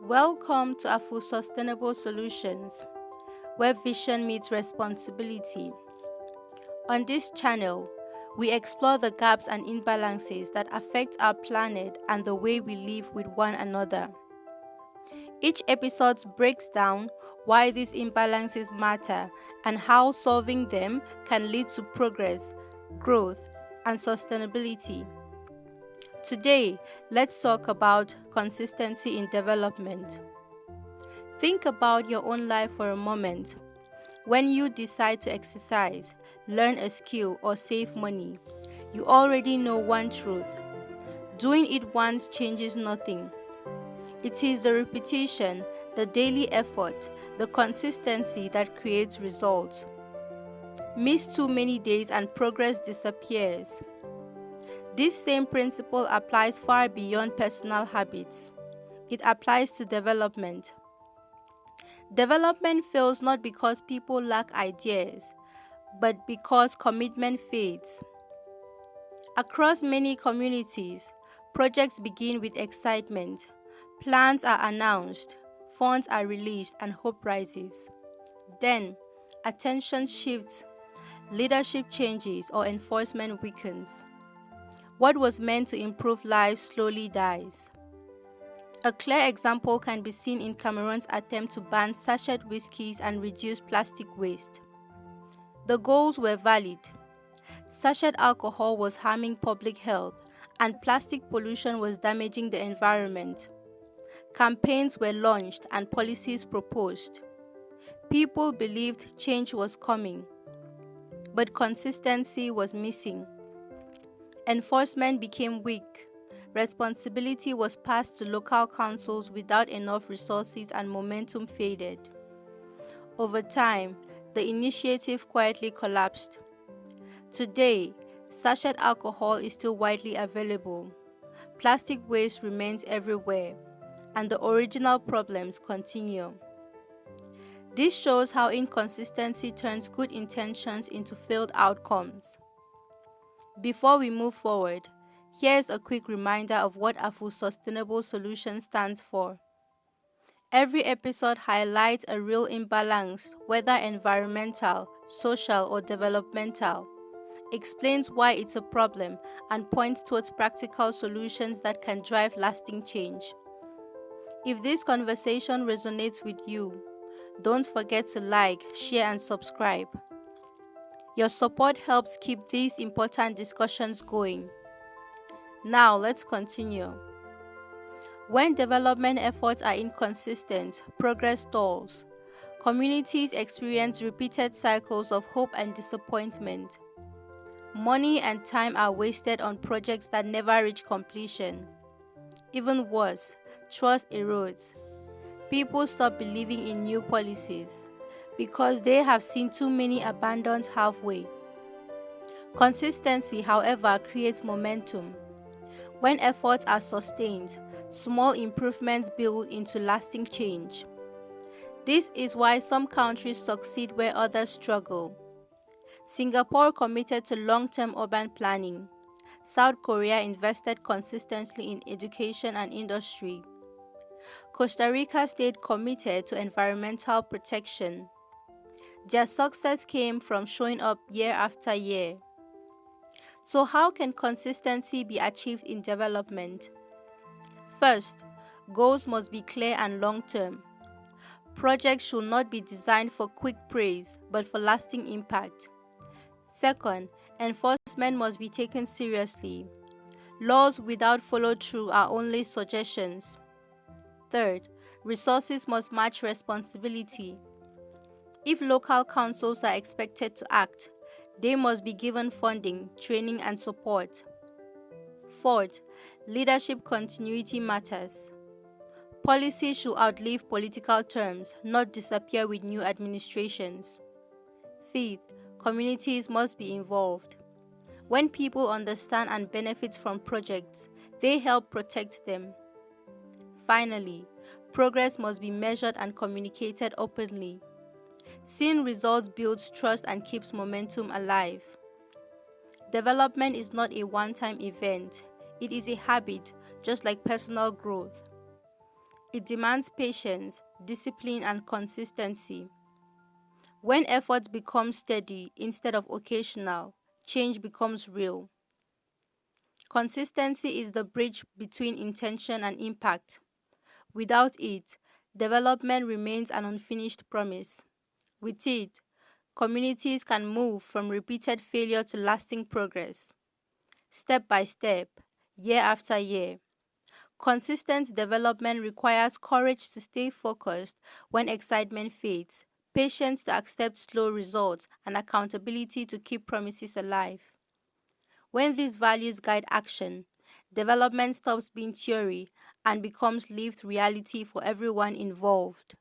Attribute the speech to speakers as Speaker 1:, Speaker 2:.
Speaker 1: Welcome to Afu Sustainable Solutions, where vision meets responsibility. On this channel, we explore the gaps and imbalances that affect our planet and the way we live with one another. Each episode breaks down why these imbalances matter and how solving them can lead to progress, growth, and sustainability. Today, let's talk about consistency in development. Think about your own life for a moment. When you decide to exercise, learn a skill, or save money, you already know one truth. Doing it once changes nothing. It is the repetition, the daily effort, the consistency that creates results. Miss too many days and progress disappears. This same principle applies far beyond personal habits. It applies to development. Development fails not because people lack ideas, but because commitment fades. Across many communities, projects begin with excitement. Plans are announced, funds are released, and hope rises. Then, attention shifts, leadership changes, or enforcement weakens. What was meant to improve lives slowly dies. A clear example can be seen in Cameroon's attempt to ban sachet whiskies and reduce plastic waste. The goals were valid. Sachet alcohol was harming public health, and plastic pollution was damaging the environment. Campaigns were launched and policies proposed. People believed change was coming, but consistency was missing. Enforcement became weak. Responsibility was passed to local councils without enough resources and momentum faded. Over time, the initiative quietly collapsed. Today, sachet alcohol is still widely available. Plastic waste remains everywhere, and the original problems continue. This shows how inconsistency turns good intentions into failed outcomes. Before we move forward, here's a quick reminder of what Afu Sustainable Solutions stands for. Every episode highlights a real imbalance, whether environmental, social, or developmental, explains why it's a problem, and points towards practical solutions that can drive lasting change. If this conversation resonates with you, don't forget to like, share, and subscribe. Your support helps keep these important discussions going. Now, let's continue. When development efforts are inconsistent, progress stalls. Communities experience repeated cycles of hope and disappointment. Money and time are wasted on projects that never reach completion. Even worse, trust erodes. People stop believing in new policies because they have seen too many abandoned halfway. Consistency, however, creates momentum. When efforts are sustained, small improvements build into lasting change. This is why some countries succeed where others struggle. Singapore committed to long-term urban planning. South Korea invested consistently in education and industry. Costa Rica stayed committed to environmental protection. Their success came from showing up year after year. So how can consistency be achieved in development? First, goals must be clear and long-term. Projects should not be designed for quick praise, but for lasting impact. Second, enforcement must be taken seriously. Laws without follow-through are only suggestions. Third, resources must match responsibility. If local councils are expected to act, they must be given funding, training, and support. Fourth, leadership continuity matters. Policy should outlive political terms, not disappear with new administrations. Fifth, communities must be involved. When people understand and benefit from projects, they help protect them. Finally, progress must be measured and communicated openly. Seeing results builds trust and keeps momentum alive. Development is not a one-time event. It is a habit, just like personal growth. It demands patience, discipline, and consistency. When efforts become steady instead of occasional, change becomes real. Consistency is the bridge between intention and impact. Without it, development remains an unfinished promise. With it, communities can move from repeated failure to lasting progress, step by step, year after year. Consistent development requires courage to stay focused when excitement fades, patience to accept slow results, and accountability to keep promises alive. When these values guide action, development stops being theory and becomes lived reality for everyone involved.